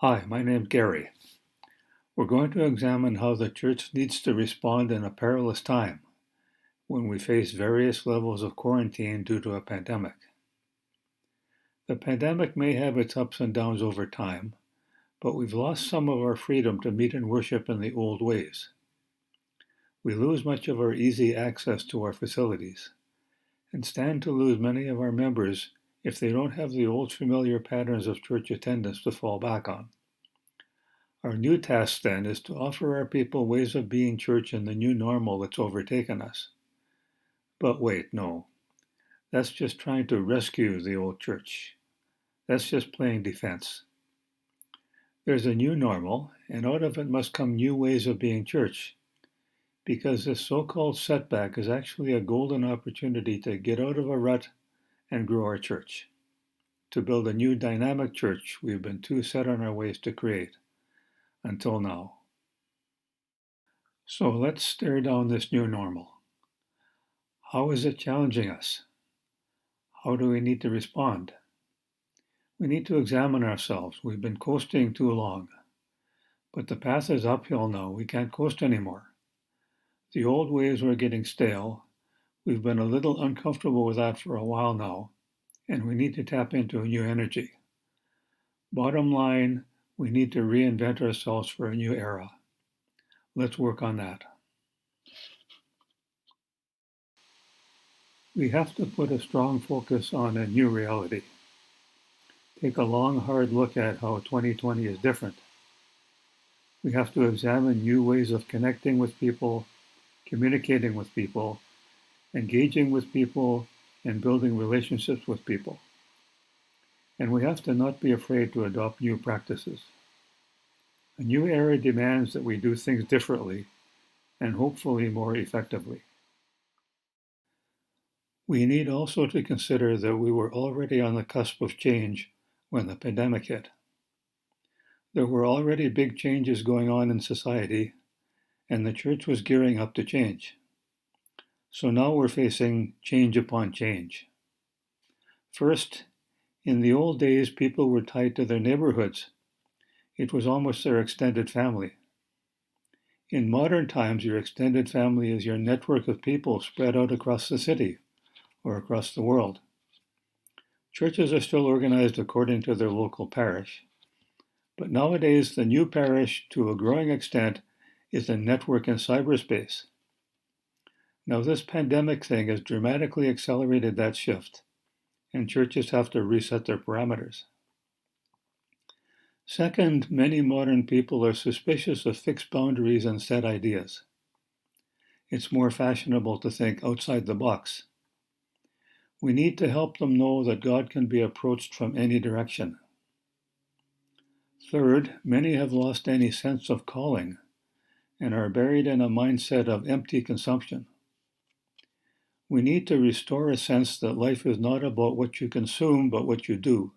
Hi, my name's Gary. We're going to examine how the church needs to respond in a perilous time when we face various levels of quarantine due to a pandemic. The pandemic may have its ups and downs over time, but we've lost some of our freedom to meet and worship in the old ways. We lose much of our easy access to our facilities and stand to lose many of our members if they don't have the old familiar patterns of church attendance to fall back on. Our new task then is to offer our people ways of being church in the new normal that's overtaken us. But wait, no. That's just trying to rescue the old church. That's just playing defense. There's a new normal, and out of it must come new ways of being church, because this so-called setback is actually a golden opportunity to get out of a rut and grow our church, to build a new dynamic church we've been too set on our ways to create. Until now. So let's stare down this new normal. How is it challenging us? How do we need to respond? We need to examine ourselves. We've been coasting too long. But the path is uphill now. We can't coast anymore. The old ways were getting stale. We've been a little uncomfortable with that for a while now, and we need to tap into a new energy. Bottom line, we need to reinvent ourselves for a new era. Let's work on that. We have to put a strong focus on a new reality. Take a long, hard look at how 2020 is different. We have to examine new ways of connecting with people, communicating with people, engaging with people, and building relationships with people. And we have to not be afraid to adopt new practices. A new era demands that we do things differently and hopefully more effectively. We need also to consider that we were already on the cusp of change when the pandemic hit. There were already big changes going on in society, and the church was gearing up to change. So now we're facing change upon change. First, in the old days, people were tied to their neighborhoods. It was almost their extended family. In modern times, your extended family is your network of people spread out across the city or across the world. Churches are still organized according to their local parish, but nowadays the new parish, to a growing extent, is a network in cyberspace. Now this pandemic thing has dramatically accelerated that shift, and churches have to reset their parameters. Second, many modern people are suspicious of fixed boundaries and set ideas. It's more fashionable to think outside the box. We need to help them know that God can be approached from any direction. Third, many have lost any sense of calling and are buried in a mindset of empty consumption. We need to restore a sense that life is not about what you consume, but what you do.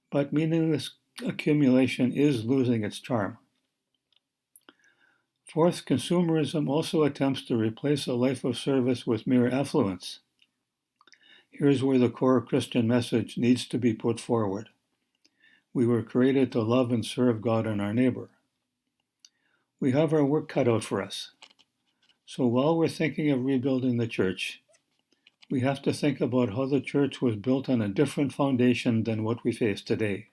But meaningless accumulation is losing its charm. Fourth, consumerism also attempts to replace a life of service with mere affluence. Here's where the core Christian message needs to be put forward. We were created to love and serve God and our neighbor. We have our work cut out for us. So while we're thinking of rebuilding the church, we have to think about how the church was built on a different foundation than what we face today.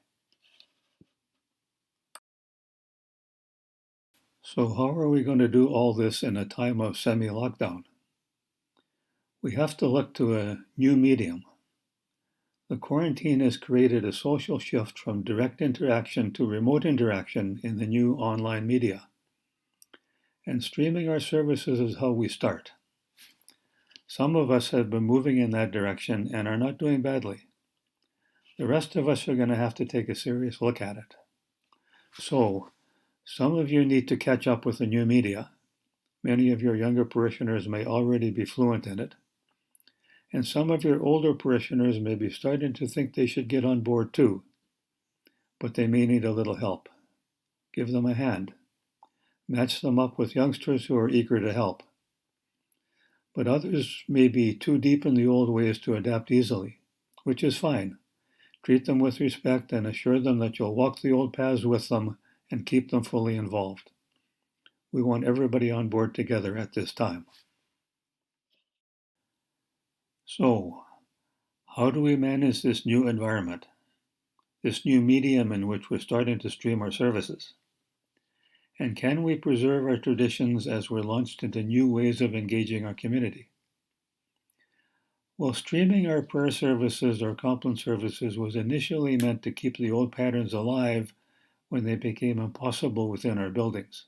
So how are we going to do all this in a time of semi-lockdown? We have to look to a new medium. The quarantine has created a social shift from direct interaction to remote interaction in the new online media. And streaming our services is how we start. Some of us have been moving in that direction and are not doing badly. The rest of us are going to have to take a serious look at it. So, some of you need to catch up with the new media. Many of your younger parishioners may already be fluent in it. And some of your older parishioners may be starting to think they should get on board too. But they may need a little help. Give them a hand. Match them up with youngsters who are eager to help. But others may be too deep in the old ways to adapt easily, which is fine. Treat them with respect and assure them that you'll walk the old paths with them and keep them fully involved. We want everybody on board together at this time. So, how do we manage this new environment, this new medium in which we're starting to stream our services? And can we preserve our traditions as we're launched into new ways of engaging our community? Well, streaming our prayer services or compline services was initially meant to keep the old patterns alive when they became impossible within our buildings.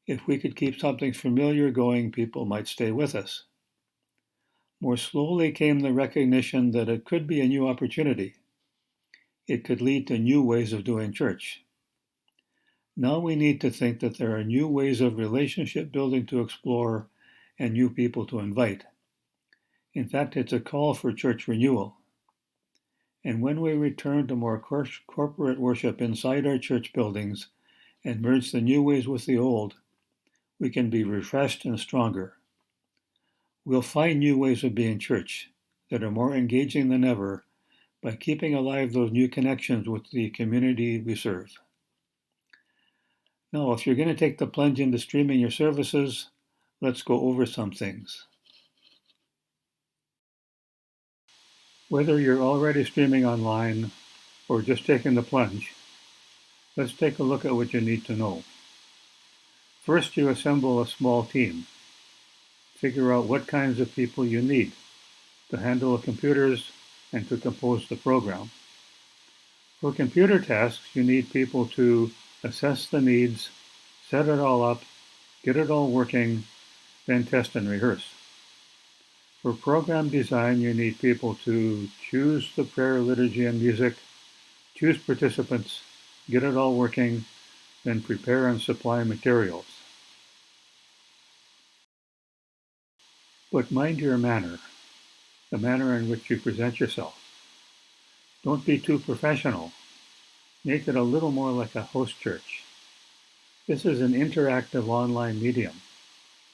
If we could keep something familiar going, people might stay with us. More slowly came the recognition that it could be a new opportunity. It could lead to new ways of doing church. Now we need to think that there are new ways of relationship building to explore and new people to invite. In fact, it's a call for church renewal. And when we return to more corporate worship inside our church buildings and merge the new ways with the old, we can be refreshed and stronger. We'll find new ways of being church that are more engaging than ever by keeping alive those new connections with the community we serve. Now, if you're going to take the plunge into streaming your services, let's go over some things. Whether you're already streaming online or just taking the plunge, let's take a look at what you need to know. First, you assemble a small team. Figure out what kinds of people you need to handle the computers and to compose the program. For computer tasks, you need people to assess the needs, set it all up, get it all working, then test and rehearse. For program design, you need people to choose the prayer, liturgy, and music, choose participants, get it all working, then prepare and supply materials. But mind your manner, the manner in which you present yourself. Don't be too professional. Make it a little more like a host church. This is an interactive online medium.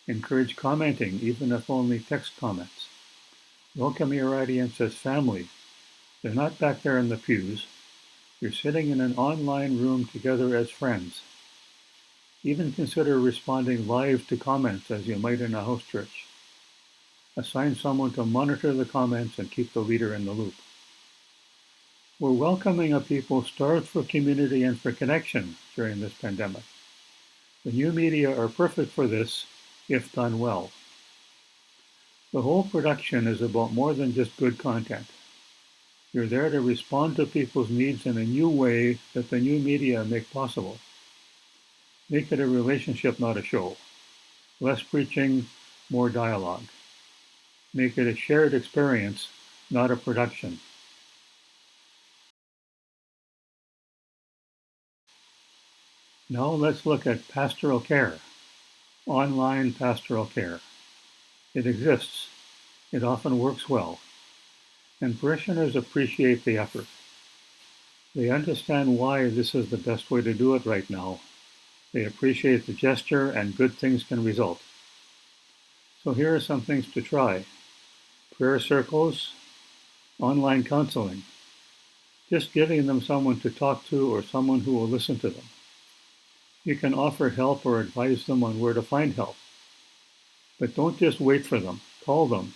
Encourage commenting, even if only text comments. Welcome your audience as family. They're not back there in the pews. You're sitting in an online room together as friends. Even consider responding live to comments as you might in a host church. Assign someone to monitor the comments and keep the leader in the loop. We're welcoming a people starved for community and for connection during this pandemic. The new media are perfect for this, if done well. The whole production is about more than just good content. You're there to respond to people's needs in a new way that the new media make possible. Make it a relationship, not a show. Less preaching, more dialogue. Make it a shared experience, not a production. Now let's look at pastoral care, online pastoral care. It exists. It often works well. And parishioners appreciate the effort. They understand why this is the best way to do it right now. They appreciate the gesture and good things can result. So here are some things to try. Prayer circles, online counseling. Just giving them someone to talk to or someone who will listen to them. You can offer help or advise them on where to find help. But don't just wait for them. Call them.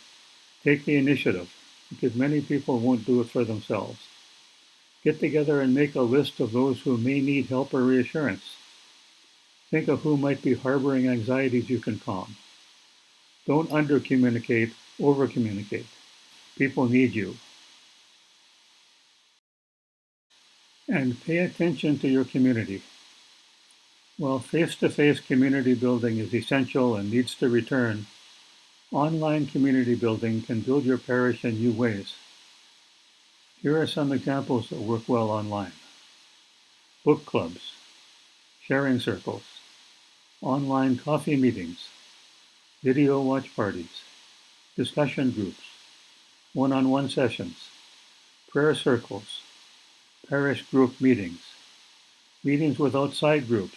Take the initiative, because many people won't do it for themselves. Get together and make a list of those who may need help or reassurance. Think of who might be harboring anxieties you can calm. Don't under-communicate, over-communicate. People need you. And pay attention to your community. While face-to-face community building is essential and needs to return, online community building can build your parish in new ways. Here are some examples that work well online. Book clubs, sharing circles, online coffee meetings, video watch parties, discussion groups, one-on-one sessions, prayer circles, parish group meetings, meetings with outside groups,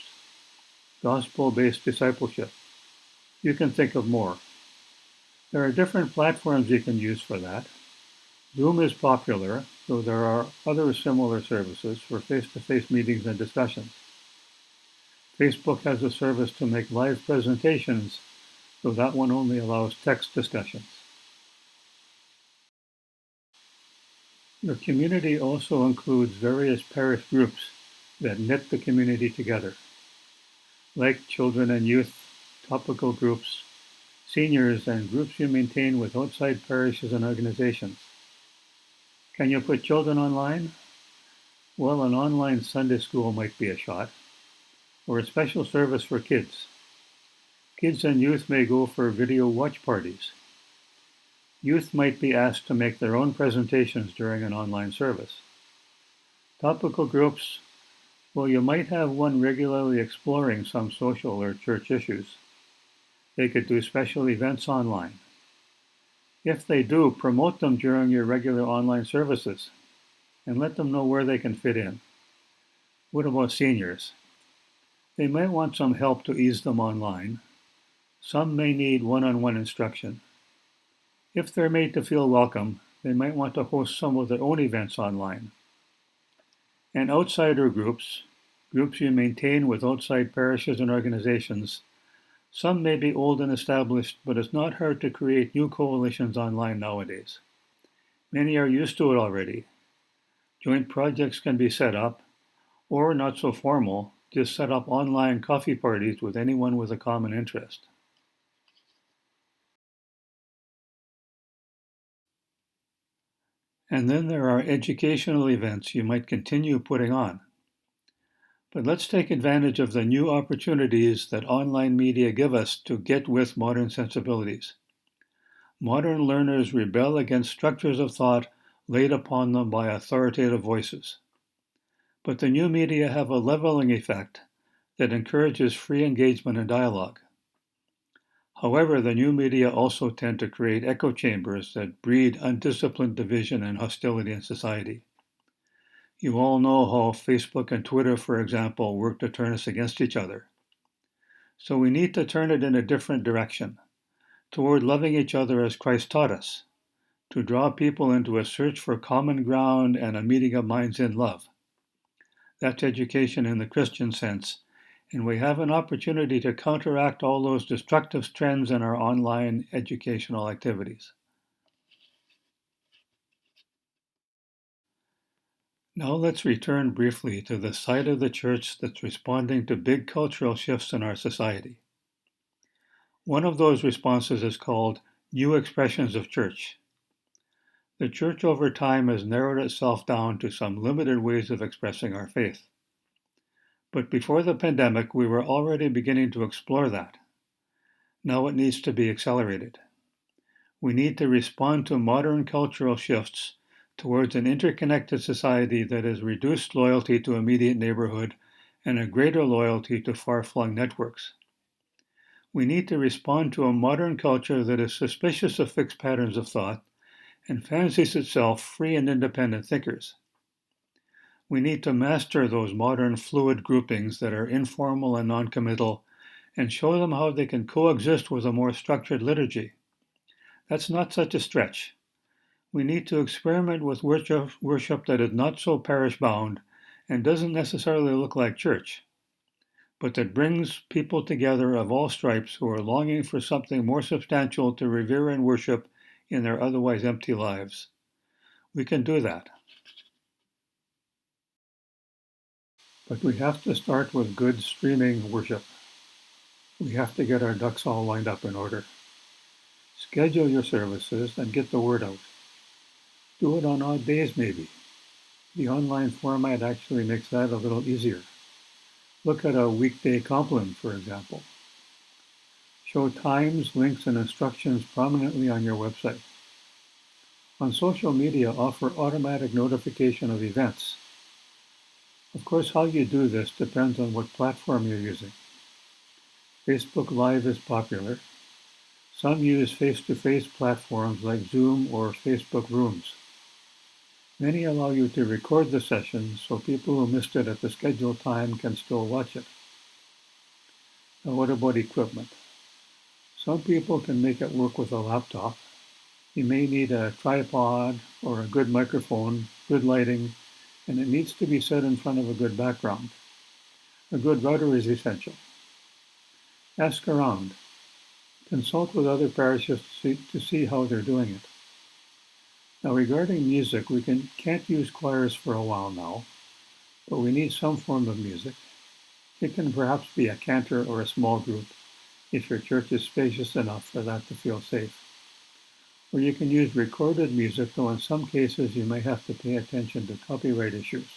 gospel-based discipleship. You can think of more. There are different platforms you can use for that. Zoom is popular, though there are other similar services for face-to-face meetings and discussions. Facebook has a service to make live presentations, though that one only allows text discussions. Your community also includes various parish groups that knit the community together, like children and youth, topical groups, seniors, and groups you maintain with outside parishes and organizations. Can you put children online? Well, an online Sunday school might be a shot, or a special service for kids. Kids and youth may go for video watch parties. Youth might be asked to make their own presentations during an online service. Topical groups, well, you might have one regularly exploring some social or church issues. They could do special events online. If they do, promote them during your regular online services and let them know where they can fit in. What about seniors? They might want some help to ease them online. Some may need one-on-one instruction. If they're made to feel welcome, they might want to host some of their own events online. And outsider groups you maintain with outside parishes and organizations, some may be old and established, but it's not hard to create new coalitions online nowadays. Many are used to it already. Joint projects can be set up, or not so formal, just set up online coffee parties with anyone with a common interest. And then there are educational events you might continue putting on. But let's take advantage of the new opportunities that online media give us to get with modern sensibilities. Modern learners rebel against structures of thought laid upon them by authoritative voices. But the new media have a leveling effect that encourages free engagement and dialogue. However, the new media also tend to create echo chambers that breed undisciplined division and hostility in society. You all know how Facebook and Twitter, for example, work to turn us against each other. So we need to turn it in a different direction, toward loving each other as Christ taught us, to draw people into a search for common ground and a meeting of minds in love. That's education in the Christian sense, and we have an opportunity to counteract all those destructive trends in our online educational activities. Now let's return briefly to the side of the church that's responding to big cultural shifts in our society. One of those responses is called New Expressions of Church. The church over time has narrowed itself down to some limited ways of expressing our faith. But before the pandemic, we were already beginning to explore that. Now it needs to be accelerated. We need to respond to modern cultural shifts towards an interconnected society that has reduced loyalty to immediate neighborhood and a greater loyalty to far-flung networks. We need to respond to a modern culture that is suspicious of fixed patterns of thought and fancies itself free and independent thinkers. We need to master those modern fluid groupings that are informal and non-committal and show them how they can coexist with a more structured liturgy. That's not such a stretch. We need to experiment with worship that is not so parish-bound and doesn't necessarily look like church, but that brings people together of all stripes who are longing for something more substantial to revere and worship in their otherwise empty lives. We can do that. But we have to start with good streaming worship. We have to get our ducks all lined up in order. Schedule your services and get the word out. Do it on odd days maybe. The online format actually makes that a little easier. Look at a weekday compline, for example. Show times, links, and instructions prominently on your website. On social media, offer automatic notification of events. Of course, how you do this depends on what platform you're using. Facebook Live is popular. Some use face-to-face platforms like Zoom or Facebook Rooms. Many allow you to record the session so people who missed it at the scheduled time can still watch it. Now, what about equipment? Some people can make it work with a laptop. You may need a tripod or a good microphone, good lighting, and it needs to be set in front of a good background. A good router is essential. Ask around. Consult with other parishes to see how they're doing it. Now, regarding music, we can't use choirs for a while now, but we need some form of music. It can perhaps be a cantor or a small group, if your church is spacious enough for that to feel safe. Or you can use recorded music, though in some cases you may have to pay attention to copyright issues.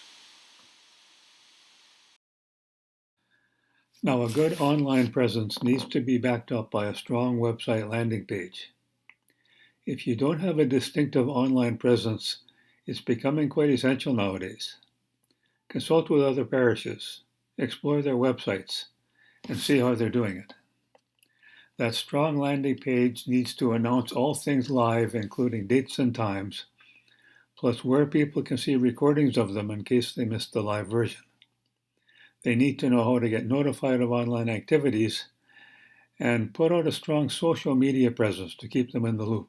Now, a good online presence needs to be backed up by a strong website landing page. If you don't have a distinctive online presence, it's becoming quite essential nowadays. Consult with other parishes, explore their websites, and see how they're doing it. That strong landing page needs to announce all things live, including dates and times, plus where people can see recordings of them in case they missed the live version. They need to know how to get notified of online activities and put out a strong social media presence to keep them in the loop.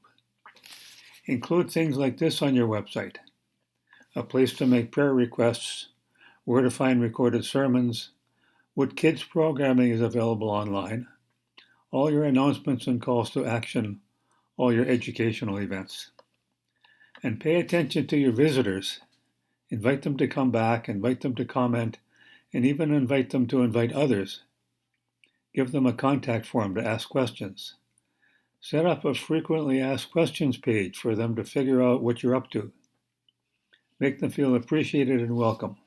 Include things like this on your website: a place to make prayer requests, where to find recorded sermons, what kids programming is available online, all your announcements and calls to action, all your educational events. And pay attention to your visitors. Invite them to come back, invite them to comment, and even invite them to invite others. Give them a contact form to ask questions. Set up a frequently asked questions page for them to figure out what you're up to. Make them feel appreciated and welcome.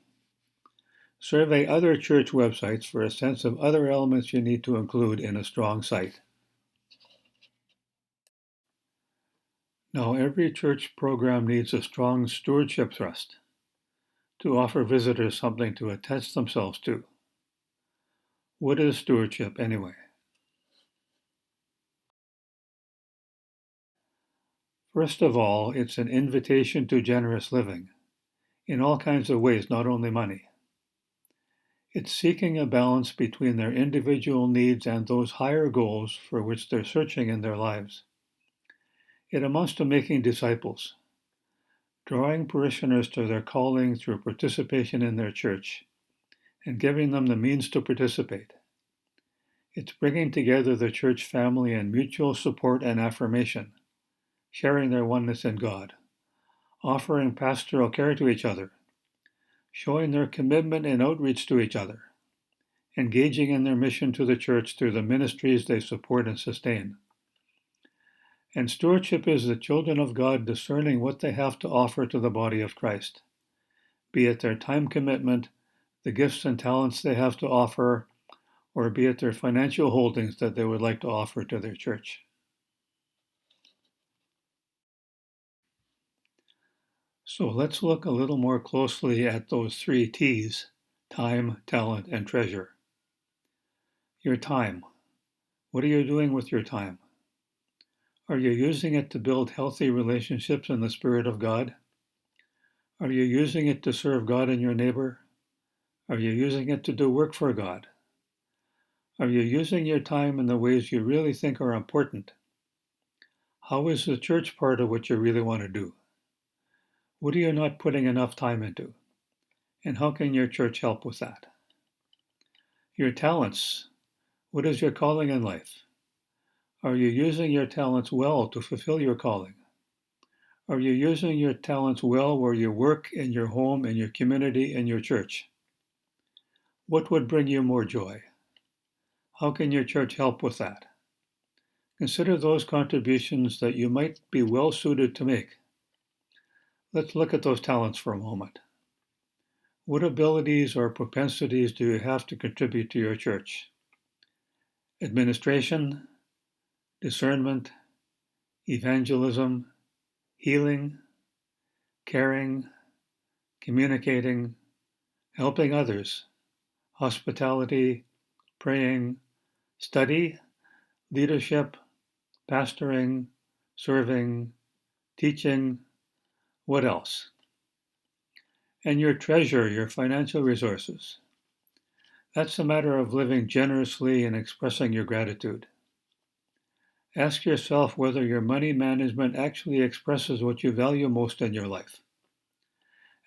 Survey other church websites for a sense of other elements you need to include in a strong site. Now, every church program needs a strong stewardship thrust to offer visitors something to attach themselves to. What is stewardship anyway? First of all, it's an invitation to generous living, in all kinds of ways, not only money. It's seeking a balance between their individual needs and those higher goals for which they're searching in their lives. It amounts to making disciples, drawing parishioners to their calling through participation in their church, and giving them the means to participate. It's bringing together the church family in mutual support and affirmation, sharing their oneness in God, offering pastoral care to each other, showing their commitment and outreach to each other, engaging in their mission to the church through the ministries they support and sustain. And stewardship is the children of God discerning what they have to offer to the body of Christ, be it their time commitment, the gifts and talents they have to offer, or be it their financial holdings that they would like to offer to their church. So let's look a little more closely at those 3 T's: time, talent, and treasure. Your time. What are you doing with your time? Are you using it to build healthy relationships in the Spirit of God? Are you using it to serve God and your neighbor? Are you using it to do work for God? Are you using your time in the ways you really think are important? How is the church part of what you really want to do? What are you not putting enough time into? And how can your church help with that? Your talents. What is your calling in life? Are you using your talents well to fulfill your calling? Are you using your talents well where you work, in your home, in your community, in your church? What would bring you more joy? How can your church help with that? Consider those contributions that you might be well suited to make. Let's look at those talents for a moment. What abilities or propensities do you have to contribute to your church? Administration, discernment, evangelism, healing, caring, communicating, helping others, hospitality, praying, study, leadership, pastoring, serving, teaching. What else? And your treasure, your financial resources. That's a matter of living generously and expressing your gratitude. Ask yourself whether your money management actually expresses what you value most in your life.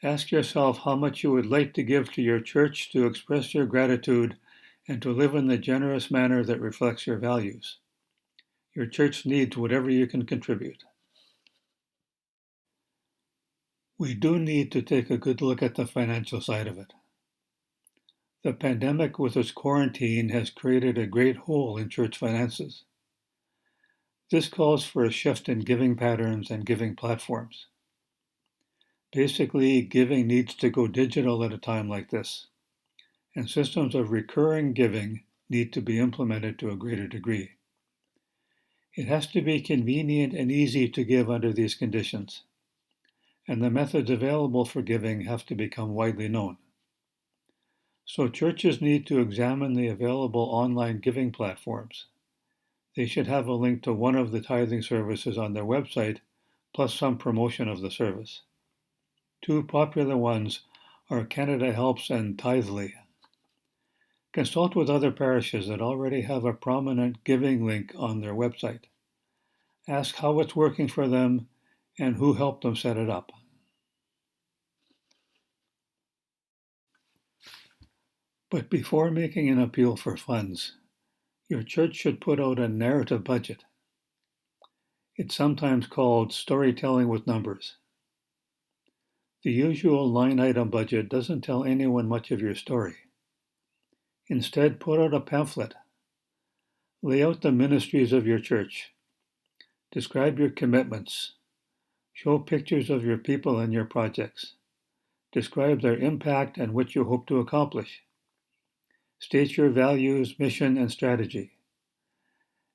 Ask yourself how much you would like to give to your church to express your gratitude and to live in the generous manner that reflects your values. Your church needs whatever you can contribute. We do need to take a good look at the financial side of it. The pandemic with its quarantine has created a great hole in church finances. This calls for a shift in giving patterns and giving platforms. Basically, giving needs to go digital at a time like this, and systems of recurring giving need to be implemented to a greater degree. It has to be convenient and easy to give under these conditions, and the methods available for giving have to become widely known. So churches need to examine the available online giving platforms. They should have a link to one of the tithing services on their website, plus some promotion of the service. Two popular ones are Canada Helps and Tithely. Consult with other parishes that already have a prominent giving link on their website. Ask how it's working for them and who helped them set it up. But before making an appeal for funds, your church should put out a narrative budget. It's sometimes called storytelling with numbers. The usual line item budget doesn't tell anyone much of your story. Instead, put out a pamphlet. Lay out the ministries of your church. Describe your commitments. Show pictures of your people and your projects. Describe their impact and what you hope to accomplish. State your values, mission, and strategy.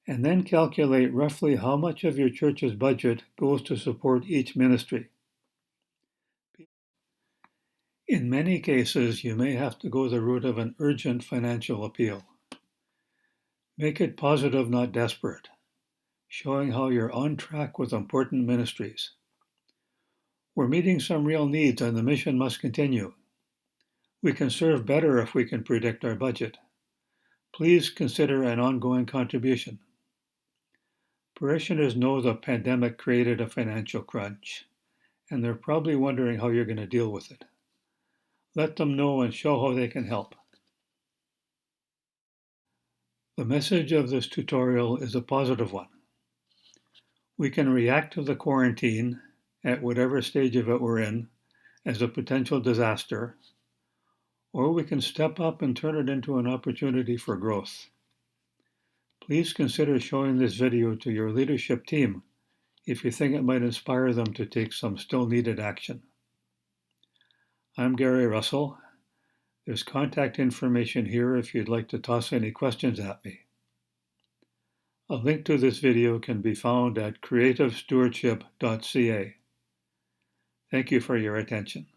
And then calculate roughly how much of your church's budget goes to support each ministry. In many cases, you may have to go the route of an urgent financial appeal. Make it positive, not desperate, showing how you're on track with important ministries. We're meeting some real needs and the mission must continue. We can serve better if we can predict our budget. Please consider an ongoing contribution. Parishioners know the pandemic created a financial crunch, and they're probably wondering how you're going to deal with it. Let them know and show how they can help. The message of this tutorial is a positive one. We can react to the quarantine, at whatever stage of it we're in, as a potential disaster, or we can step up and turn it into an opportunity for growth. Please consider showing this video to your leadership team if you think it might inspire them to take some still needed action. I'm Gary Russell. There's contact information here if you'd like to toss any questions at me. A link to this video can be found at creativestewardship.ca. Thank you for your attention.